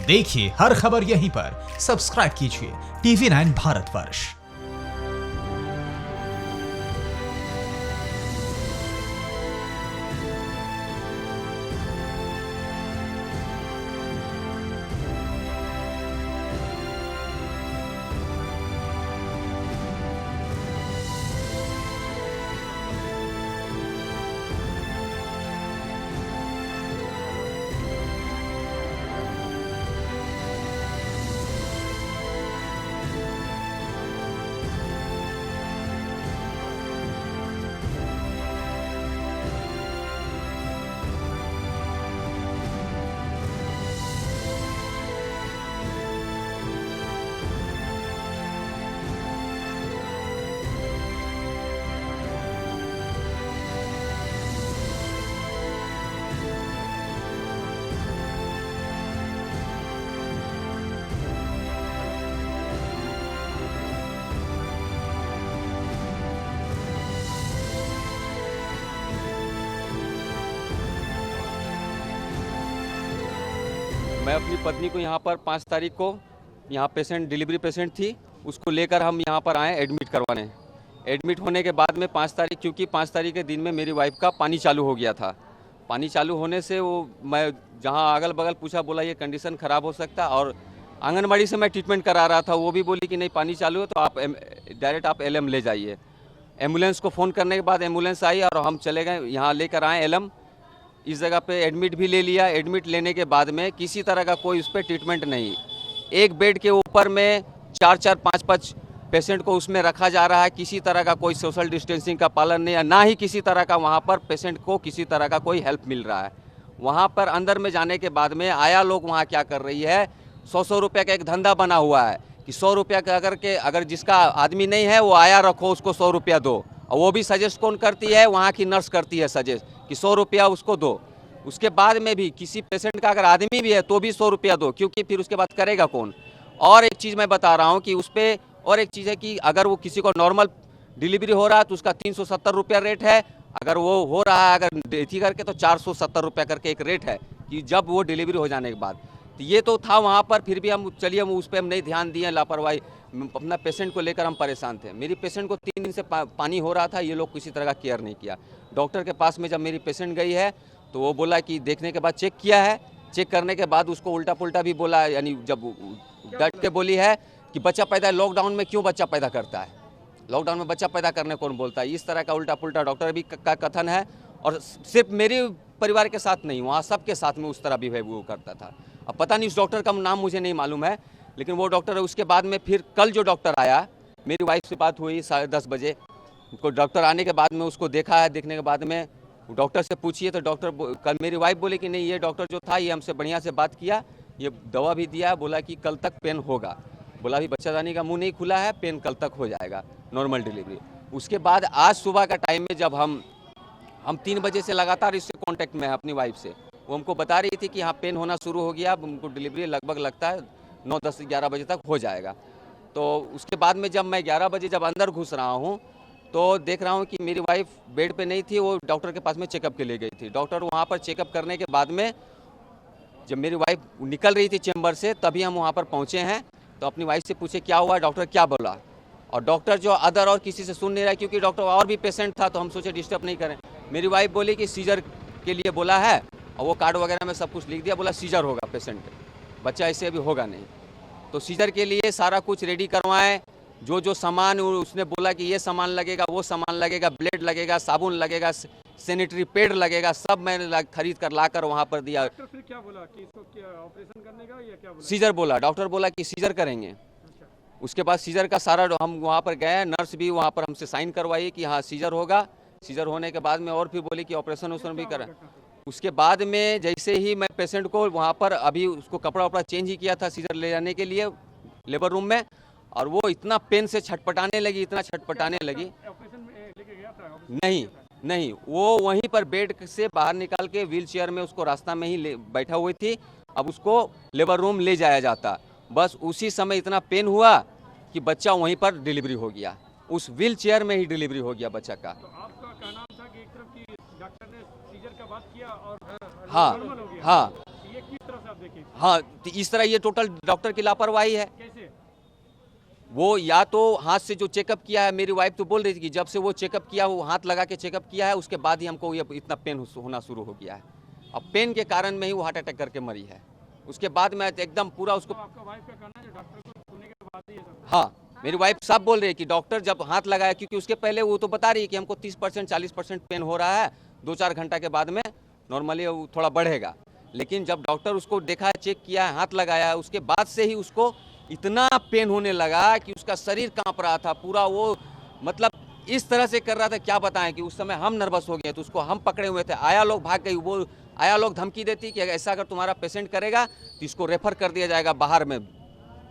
देखिए हर खबर यहीं पर। सब्सक्राइब कीजिए TV9 भारतवर्ष। मैं अपनी पत्नी को यहाँ पर 5 तारीख को यहाँ पेशेंट डिलीवरी पेशेंट थी, उसको लेकर हम यहाँ पर आए एडमिट करवाने। एडमिट होने के बाद में 5 तारीख, क्योंकि 5 तारीख के दिन में मेरी वाइफ का पानी चालू हो गया था। पानी चालू होने से वो मैं जहाँ अगल बगल पूछा, बोला ये कंडीशन ख़राब हो सकता। और आंगनबाड़ी से मैं ट्रीटमेंट करा रहा था, वो भी बोली कि नहीं पानी चालू है तो आप डायरेक्ट आप LM ले जाइए। एम्बुलेंस को फ़ोन करने के बाद एम्बुलेंस आई और हम चले गए यहाँ लेकर आए LM। इस जगह पे एडमिट भी ले लिया। एडमिट लेने के बाद में किसी तरह का कोई उस पर ट्रीटमेंट नहीं। एक बेड के ऊपर में 4-4, 5-5 पेशेंट को उसमें रखा जा रहा है। किसी तरह का कोई सोशल डिस्टेंसिंग का पालन नहीं है, ना ही किसी तरह का वहाँ पर पेशेंट को किसी तरह का कोई हेल्प मिल रहा है। वहाँ पर अंदर में जाने के बाद में आया लोग वहाँ क्या कर रही है, 100-100 रुपये का एक धंधा बना हुआ है कि 100 रुपया का अगर जिसका आदमी नहीं है वो आया रखो, उसको 100 रुपया दो। और वो भी सजेस्ट कौन करती है, वहाँ की नर्स करती है सजेस्ट कि 100 रुपया उसको दो। उसके बाद में भी किसी पेशेंट का अगर आदमी भी है तो भी 100 रुपया दो, क्योंकि फिर उसके बाद करेगा कौन। और एक चीज़ मैं बता रहा हूँ कि उस पर और एक चीज़ है कि अगर वो किसी को नॉर्मल डिलीवरी हो रहा है तो उसका 370 रुपया रेट है। अगर वो हो रहा है अगर डेथी करके तो 470 रुपया करके एक रेट है कि जब वो डिलीवरी हो जाने के बाद। तो ये तो था वहाँ पर, फिर भी हम चलिए हम उस पर हम नहीं ध्यान दिए, लापरवाही। अपना पेशेंट को लेकर हम परेशान थे। मेरी पेशेंट को 3 दिन से पानी हो रहा था, ये लोग किसी तरह का केयर नहीं किया। डॉक्टर के पास में जब मेरी पेशेंट गई है तो वो बोला कि देखने के बाद चेक किया है, चेक करने के बाद उसको उल्टा पुल्टा भी बोला, यानी जब डट के बोली है कि बच्चा पैदा लॉकडाउन में क्यों बच्चा पैदा करता है, लॉकडाउन में बच्चा पैदा करने कौन बोलता है। इस तरह का उल्टा पुल्टा डॉक्टर भी का कथन है। और सिर्फ मेरे परिवार के साथ नहीं, वहाँ सबके साथ में उस तरह बिहेव वो करता था। अब पता नहीं उस डॉक्टर का नाम मुझे नहीं मालूम है, लेकिन वो डॉक्टर है। उसके बाद में फिर कल जो डॉक्टर आया, मेरी वाइफ से बात हुई 10:30 बजे। उसको डॉक्टर आने के बाद में उसको देखा है, देखने के बाद में डॉक्टर से पूछिए तो डॉक्टर कल मेरी वाइफ बोले कि नहीं ये डॉक्टर जो था ये हमसे बढ़िया से बात किया, ये दवा भी दिया, बोला कि कल तक पेन होगा। बोला अभी बच्चादानी का मुंह नहीं खुला है, पेन कल तक हो जाएगा, नॉर्मल डिलीवरी। उसके बाद आज सुबह का टाइम में जब हम 3 बजे से लगातार इससे कांटेक्ट में है अपनी वाइफ से, वो हमको बता रही थी कि यहाँ पेन होना शुरू हो गया, उनको डिलीवरी लगभग लगता है 9, 10, 11 बजे तक हो जाएगा। तो उसके बाद में जब मैं 11 बजे जब अंदर घुस रहा हूँ तो देख रहा हूँ कि मेरी वाइफ बेड पे नहीं थी, वो डॉक्टर के पास में चेकअप के लिए गई थी। डॉक्टर वहाँ पर चेकअप करने के बाद में जब मेरी वाइफ निकल रही थी चेंबर से, तभी हम वहाँ पर पहुँचे हैं। तो अपनी वाइफ से पूछे क्या हुआ, डॉक्टर क्या बोला। और डॉक्टर जो अदर और किसी से सुन नहीं रहा, क्योंकि डॉक्टर और भी पेशेंट था तो हम सोचे डिस्टर्ब नहीं करें। मेरी वाइफ बोली कि सीजर के लिए बोला है, और वो कार्ड वगैरह में सब कुछ लिख दिया, बोला सीजर होगा पेशेंट, बच्चा ऐसे अभी होगा नहीं। तो सीजर के लिए सारा कुछ रेडी करवाएं, जो सामान उसने बोला कि ये सामान लगेगा, वो सामान लगेगा, ब्लेड लगेगा, साबुन लगेगा, सैनिटरी पैड लगेगा, सब मैंने खरीद कर लाकर वहाँ पर दिया। डॉक्टर फिर क्या बोला कि इसको क्या ऑपरेशन करने का या क्या बोला? सीजर बोला, डॉक्टर बोला कि सीजर करेंगे। अच्छा। उसके बाद सीजर का सारा हम वहाँ पर गए, नर्स भी वहाँ पर हमसे साइन करवाई कि हाँ सीजर होगा। सीजर होने के बाद में और फिर बोली कि ऑपरेशन भी करें। उसके बाद में जैसे ही मैं पेशेंट को वहाँ पर अभी उसको कपड़ा वपड़ा चेंज ही किया था सीजर ले जाने के लिए लेबर रूम में, और वो इतना पेन से छटपटाने लगी, इतना छटपटाने लगी। ऑपरेशन में लेके गया था? नहीं, वो वहीं पर बेड से बाहर निकाल के व्हील चेयर में उसको रास्ता में ही बैठा हुई थी। अब उसको लेबर रूम ले जाया जाता, बस उसी समय इतना पेन हुआ कि बच्चा वहीं पर डिलीवरी हो गया, उस व्हील चेयर में ही डिलीवरी हो गया बच्चा का। तो आपका कहना था कि एक तरफ की डॉक्टर ने सीजर का बात किया और हाँ नॉर्मल हो गया। हाँ ये किस तरह से आप देखें? हाँ, तो इस तरह ये टोटल डॉक्टर की लापरवाही है। कैसे? वो या तो हाथ से जो चेकअप किया है, मेरी वाइफ तो बोल रही थी कि जब से वो चेकअप किया, वो हाथ लगा के चेकअप किया है, उसके बाद ही हमको ये इतना पेन होना शुरू हो गया है। अब पेन के कारण में ही वो हार्ट अटैक करके मरी है। उसके बाद मैं एकदम पूरा उसको, तो आपका वाइफ का कहना है जो डॉक्टर को सुनने के बाद ही ये सब। हाँ, मेरी वाइफ साहब बोल रही है कि डॉक्टर जब हाथ लगाया, क्योंकि उसके पहले वो तो बता रही है कि हमको 30% 40% पेन हो रहा है, 2-4 घंटा के बाद में नॉर्मली वो थोड़ा बढ़ेगा। लेकिन जब डॉक्टर उसको देखा, चेक किया, हाथ लगाया, उसके बाद से ही उसको इतना पेन होने लगा कि उसका शरीर कांप रहा था पूरा। वो मतलब इस तरह से कर रहा था, क्या बताएं कि उस समय हम नर्वस हो गए, तो उसको हम पकड़े हुए थे। आया लोग भाग गई, वो आया लोग धमकी देती कि ऐसा अगर तुम्हारा पेशेंट करेगा तो इसको रेफर कर दिया जाएगा बाहर में।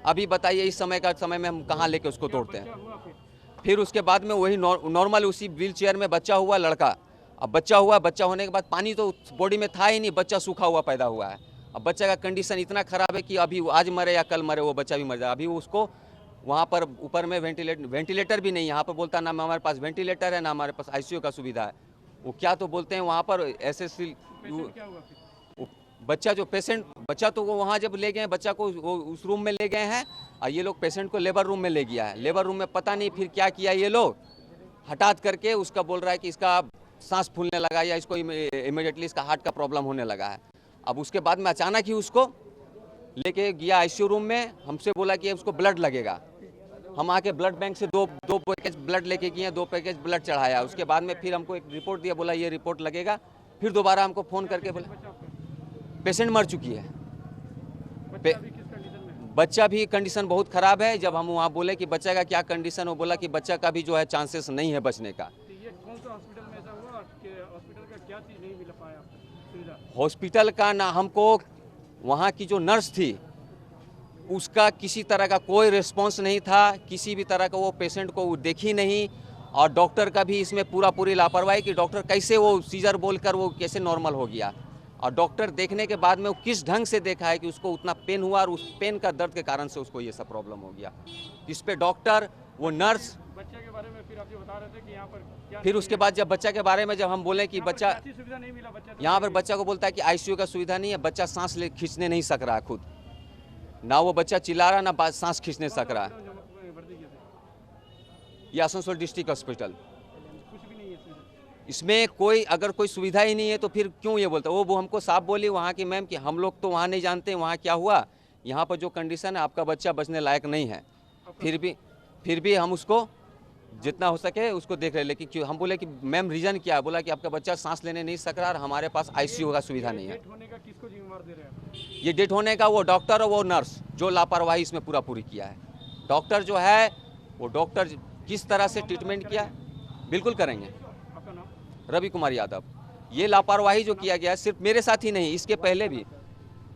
अभी बताइए इस समय में हम कहाँ लेके उसको दौड़ते हैं। क्या हुआ फिर उसके बाद में वही नॉर्मल उसी व्हील चेयर में बच्चा हुआ लड़का। अब बच्चा हुआ, बच्चा होने के बाद पानी तो बॉडी में था ही नहीं, बच्चा सूखा हुआ पैदा हुआ है। अब बच्चे का कंडीशन इतना ख़राब है कि अभी आज मरे या कल मरे वो बच्चा भी मर जाए। अभी उसको वहाँ पर ऊपर में वेंटिलेटर भी नहीं, यहाँ पर बोलता ना हमारे पास वेंटिलेटर है, ना हमारे पास आईसीयू का सुविधा है। वो क्या तो बोलते हैं वहाँ पर एसएससी क्या हुआ फिर? बच्चा जो पेशेंट, बच्चा तो वो वहाँ जब ले गए बच्चा को, वो उस रूम में ले गए हैं, और ये लोग पेशेंट को लेबर रूम में ले गया है। लेबर रूम में पता नहीं फिर क्या किया ये लोग, हटात करके उसका बोल रहा है कि इसका सांस फूलने लगा या इसको इमीडिएटली इसका हार्ट का प्रॉब्लम होने लगा है। अब उसके बाद में अचानक ही उसको लेके गया आईसीयू रूम में, हमसे बोला कि उसको ब्लड लगेगा। हम आके ब्लड बैंक से दो पैकेज ब्लड लेके गए, 2 पैकेज ब्लड चढ़ाया। उसके बाद में फिर हमको एक रिपोर्ट दिया, बोला ये रिपोर्ट लगेगा। फिर दोबारा हमको फ़ोन करके बोला पेशेंट मर चुकी है। बच्चा अभी किस कंडीशन में है? बच्चा भी कंडीशन बहुत ख़राब है। जब हम वहाँ बोले कि बच्चा का क्या कंडीशन, वो बोला कि बच्चा का भी जो है चांसेस नहीं है बचने का। तो ये कौन सा हॉस्पिटल में ऐसा हुआ कि हॉस्पिटल का क्या चीज़ नहीं मिल पाया सुविधा? हॉस्पिटल का ना, हमको वहाँ की जो नर्स थी उसका किसी तरह का कोई रिस्पांस नहीं था, किसी भी तरह का वो पेशेंट को वो देखी नहीं। और डॉक्टर का भी इसमें पूरी लापरवाही कि डॉक्टर कैसे वो सीजर बोलकर वो कैसे नॉर्मल हो गया। और डॉक्टर देखने के बाद में वो किस ढंग से देखा है कि उसको उतना पेन हुआ और उस पेन का दर्द के कारण से उसको ये सब प्रॉब्लम हो गया। इस पे डॉक्टर, वो नर्स, बच्चे के बारे में फिर आप जो बता रहे थे कि यहाँ पर क्या फिर उसके बाद जब बच्चा के बारे में जब हम बोले कि यहाँ पर बच्चा, क्या चीज़ सुविधा नहीं मिला बच्चा तो यहाँ पर बच्चा को बोलता है कि आईसीयू का सुविधा नहीं है, बच्चा सांस खींचने नहीं सक रहा है खुद, ना वो बच्चा चिल्ला रहा ना सांस खींचने सक रहा है। भर्ती किए थे? ये आसनसोल डिस्ट्रिक्ट हॉस्पिटल, कुछ भी नहीं है सुविधा। इसमें कोई अगर कोई सुविधा ही नहीं है तो फिर क्यों ये बोलता। वो हमको साफ बोली वहाँ की मैम कि हम लोग तो वहाँ नहीं जानते वहाँ क्या हुआ, यहाँ पर जो कंडीशन है आपका बच्चा बचने लायक नहीं है। फिर भी हम उसको जितना हो सके उसको देख रहे। लेकिन क्यों, हम बोले कि मैम रीज़न क्या है, बोला कि आपका बच्चा सांस लेने नहीं सक रहा और हमारे पास आईसीयू का सुविधा नहीं है। डेथ होने का किसको जिम्मेवार दे रहे हैं आप? ये डेथ होने का वो डॉक्टर और वो नर्स जो लापरवाही इसमें पूरी किया है। डॉक्टर जो है वो डॉक्टर किस तरह से ट्रीटमेंट किया, बिल्कुल करेंगे। आपका नाम? रवि कुमार यादव। ये लापरवाही जो किया गया है सिर्फ मेरे साथ ही नहीं, इसके पहले भी,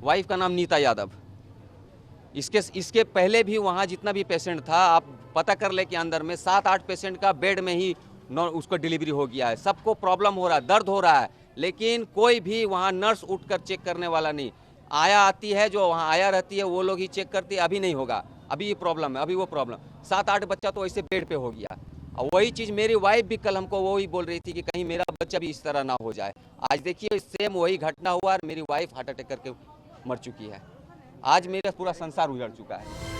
वाइफ का नाम नीता यादव, इसके पहले भी वहाँ जितना भी पेशेंट था आप पता कर ले कि अंदर में 7-8 पेशेंट का बेड में ही उसको डिलीवरी हो गया है। सबको प्रॉब्लम हो रहा है, दर्द हो रहा है, लेकिन कोई भी वहाँ नर्स उठकर चेक करने वाला नहीं। आया आती है, जो वहाँ आया रहती है वो लोग ही चेक करती है। अभी नहीं होगा, अभी ये प्रॉब्लम है, अभी वो प्रॉब्लम। 7-8 बच्चा तो ऐसे बेड पे हो गया। और वही चीज़ मेरी वाइफ भी कल हमको वही बोल रही थी कि कहीं मेरा बच्चा भी इस तरह ना हो जाए। आज देखिए सेम वही घटना हुआ और मेरी वाइफ हार्ट अटैक करके मर चुकी है। आज मेरा पूरा संसार उजड़ चुका है।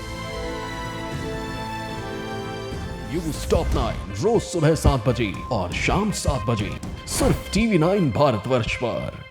न्यूज़ टॉप 9 रोज सुबह 7 बजे और शाम 7 बजे सिर्फ TV9 भारतवर्ष पर।